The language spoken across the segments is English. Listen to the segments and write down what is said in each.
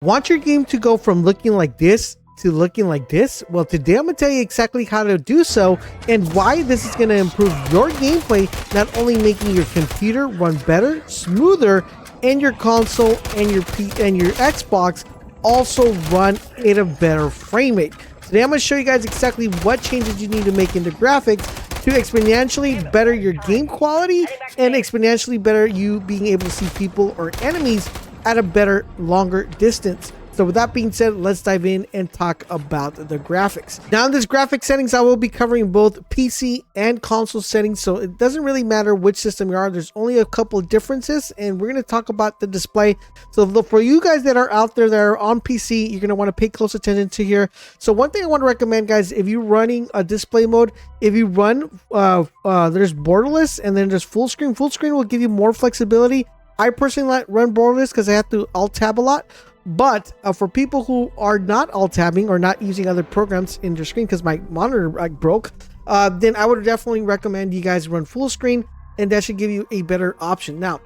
Want your game to go from looking like this to looking like this? Well, today I'm going to tell you exactly how to do so and why this is going to improve your gameplay, not only making your computer run better, smoother, and your console and your Xbox also run at a better frame rate. Today I'm going to show you guys exactly what changes you need to make into graphics to exponentially better your game quality and exponentially better you being able to see people or enemies at a better, longer distance. So with that being said, let's dive in and talk about the graphics. Now in this graphic settings, I will be covering both PC and console settings, so it doesn't really matter which system you are. There's only a couple of differences, and we're going to talk about the display. So for you guys that are out there that are on PC, you're going to want to pay close attention to here. So one thing I want to recommend, guys, if you're running a display mode, if you run, there's borderless and then there's full screen. Full screen will give you more flexibility. I personally run borderless because I have to alt tab a lot. But for people who are not alt tabbing or not using other programs in their screen because my monitor broke, then I would definitely recommend you guys run full screen, and that should give you a better option. Now,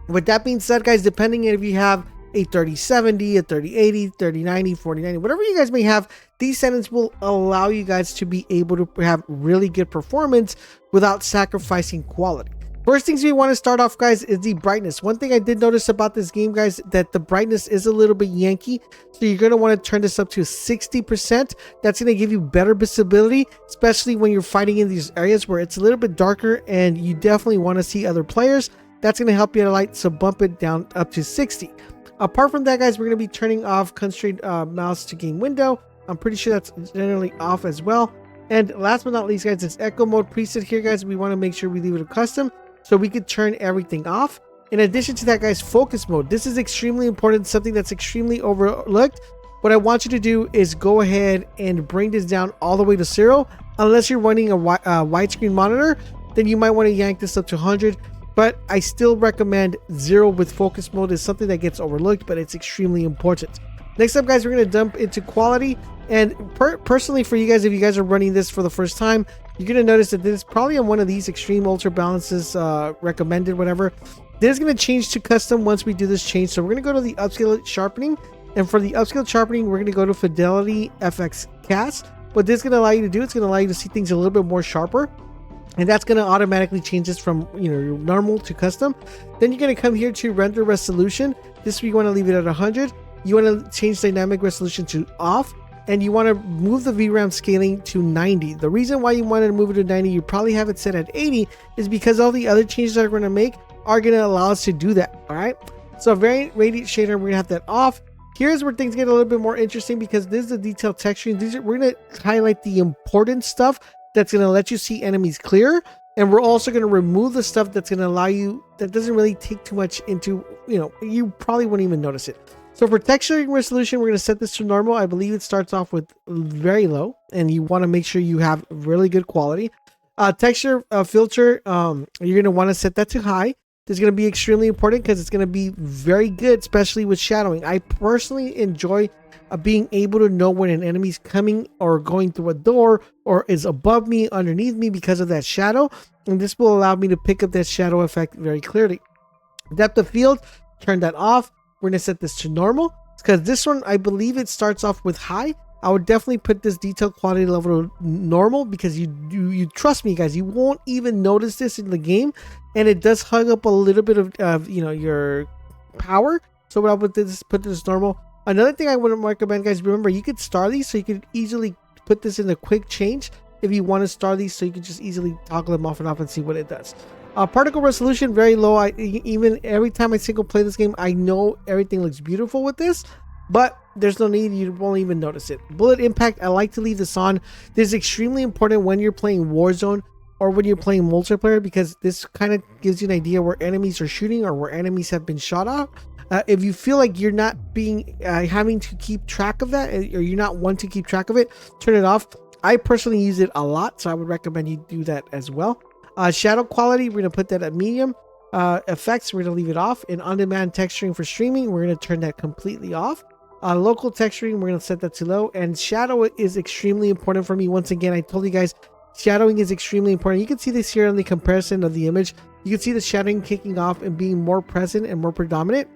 with that being said, guys, depending if you have a 3070, a 3080, 3090, 4090, whatever you guys may have, these settings will allow you guys to be able to have really good performance without sacrificing quality. First things we want to start off, guys, is the brightness. One thing I did notice about this game, guys, that the brightness is a little bit Yankee. So you're going to want to turn this up to 60%. That's going to give you better visibility, especially when you're fighting in these areas where it's a little bit darker and you definitely want to see other players. That's going to help you out a lot, so bump it down up to 60. Apart from that, guys, we're going to be turning off constrained mouse to game window. I'm pretty sure that's generally off as well. And last but not least, guys, this echo mode preset here, guys, we want to make sure we leave it a custom, so we could turn everything off. In addition to that, guys, focus mode. This is extremely important, something that's extremely overlooked. What I want you to do is go ahead and bring this down all the way to 0. Unless you're running a widescreen monitor, then you might want to yank this up to 100. But I still recommend 0 with focus mode. Is something that gets overlooked, but it's extremely important. Next up, guys, we're going to jump into quality. And personally, for you guys, if you guys are running this for the first time, you're going to notice that this is probably on one of these extreme ultra balances, recommended, whatever. This is going to change to custom once we do this change. So we're going to go to the upscale sharpening. And for the upscale sharpening, we're going to go to Fidelity FX Cast. What this is going to allow you to do, it's going to allow you to see things a little bit more sharper. And that's going to automatically change this from, your normal to custom. Then you're going to come here to render resolution. This we want to leave it at 100. You want to change dynamic resolution to off. And you want to move the VRAM scaling to 90. The reason why you want to move it to 90, you probably have it set at 80, is because all the other changes that we're going to make are going to allow us to do that. All right. So variant radiant shader, we're going to have that off. Here's where things get a little bit more interesting, because this is the detailed texturing. We're going to highlight the important stuff that's going to let you see enemies clearer. And we're also going to remove the stuff that's going to allow you, that doesn't really take too much into, you probably wouldn't even notice it. So for texturing resolution, we're going to set this to normal. I believe it starts off with very low, and you want to make sure you have really good quality. Texture filter, you're going to want to set that to high. This is going to be extremely important because it's going to be very good, especially with shadowing. I personally enjoy being able to know when an enemy's coming or going through a door or is above me, underneath me, because of that shadow. And this will allow me to pick up that shadow effect very clearly. Depth of field, turn that off. We're going to set this to normal because this one, I believe it starts off with high. I would definitely put this detail quality level to normal, because you trust me, guys, you won't even notice this in the game. And it does hug up a little bit of your power. So what I would put this normal. Another thing I would recommend, guys, remember, you could star these, so you could easily put this in a quick change if you want to star these, so you can just easily toggle them off and see what it does. Particle resolution, very low. Even every time I single play this game, I know everything looks beautiful with this, but there's no need, you won't even notice it. Bullet impact, I like to leave this on. This is extremely important when you're playing Warzone or when you're playing multiplayer, because this kind of gives you an idea where enemies are shooting or where enemies have been shot at. If you feel like you're not being having to keep track of that, or you're not one to keep track of it, turn it off. I personally use it a lot, so I would recommend you do that as well. Shadow quality, we're going to put that at medium. Effects, we're going to leave it off. And on-demand texturing for streaming, we're going to turn that completely off. Local texturing, we're going to set that to low. And shadow is extremely important for me. Once again, I told you guys, shadowing is extremely important. You can see this here on the comparison of the image. You can see the shadowing kicking off and being more present and more predominant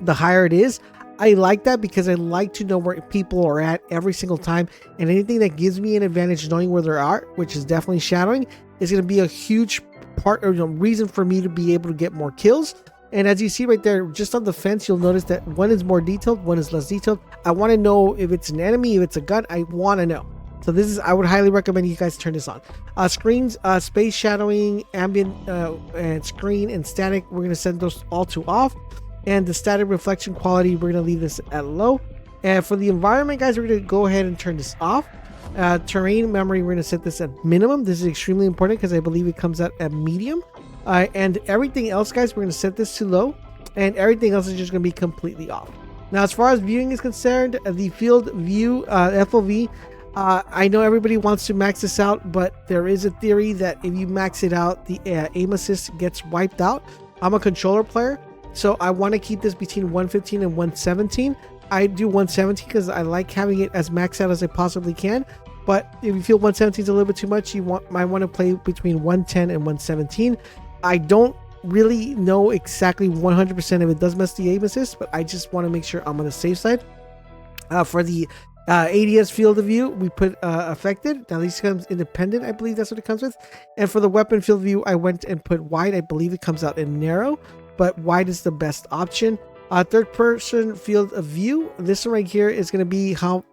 the higher it is. I like that because I like to know where people are at every single time, and anything that gives me an advantage knowing where they are, which is definitely shadowing, is going to be a huge part or reason for me to be able to get more kills. And as you see right there, just on the fence, you'll notice that one is more detailed, one is less detailed. I want to know if it's an enemy, if it's a gun. I want to know. So this is, I would highly recommend you guys turn this on. Screens, space shadowing, ambient, and screen and static, we're going to set those all to off. And the static reflection quality, we're going to leave this at low. And for the environment, guys, we're going to go ahead and turn this off. Terrain memory, we're going to set this at minimum. This is extremely important because I believe it comes out at medium. And everything else, guys, we're going to set this to low. And everything else is just going to be completely off. Now, as far as viewing is concerned, the field view, FOV, I know everybody wants to max this out, but there is a theory that if you max it out, the aim assist gets wiped out. I'm a controller player, so I want to keep this between 115 and 117. I do 117 because I like having it as maxed out as I possibly can. But if you feel 117 is a little bit too much, you might want to play between 110 and 117. I don't really know exactly 100% if it does mess the aim assist, but I just want to make sure I'm on the safe side. For the ADS field of view, we put affected. Now this comes independent, I believe that's what it comes with. And for the weapon field of view, I went and put wide. I believe it comes out in narrow, but wide is the best option. Third person field of view, this one right here is going to be how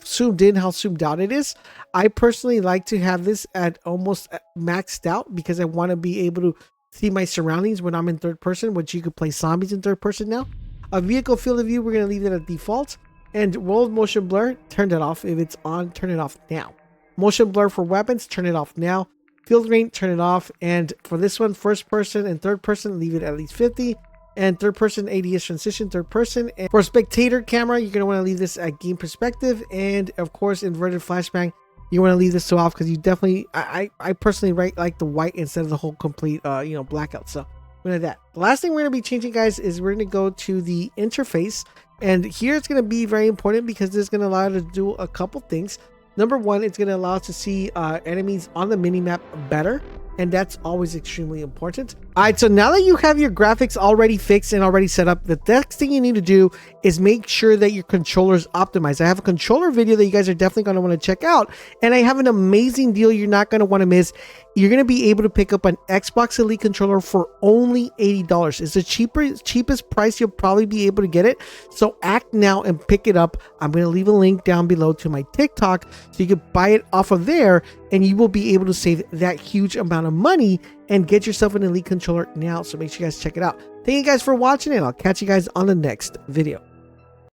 zoomed in, how zoomed out it is. I personally like to have this at almost maxed out because I want to be able to see my surroundings when I'm in third person, which you could play zombies in third person now. A vehicle field of view, we're going to leave it at default. And world motion blur, turn that off. If it's on, turn it off now. Motion blur for weapons, turn it off now. Field range, turn it off. And for this one, first person and third person, leave it at least 50. And third person ADS transition, third person. And for spectator camera, you're going to want to leave this at game perspective. And of course, inverted flashbang, you want to leave this off because you definitely, I personally like the white instead of the whole complete, blackout. So we're going to that. The last thing we're going to be changing, guys, is we're going to go to the interface. And here it's going to be very important because this is going to allow you to do a couple things. Number one, it's going to allow us to see enemies on the minimap better. And that's always extremely important. All right, so now that you have your graphics already fixed and already set up, the next thing you need to do is make sure that your controller is optimized. I have a controller video that you guys are definitely going to want to check out. And I have an amazing deal you're not going to want to miss. You're going to be able to pick up an Xbox Elite controller for only $80. It's the cheapest price you'll probably be able to get it. So act now and pick it up. I'm going to leave a link down below to my TikTok so you can buy it off of there and you will be able to save that huge amount of money and get yourself an Elite controller now. So make sure you guys check it out. Thank you guys for watching and I'll catch you guys on the next video.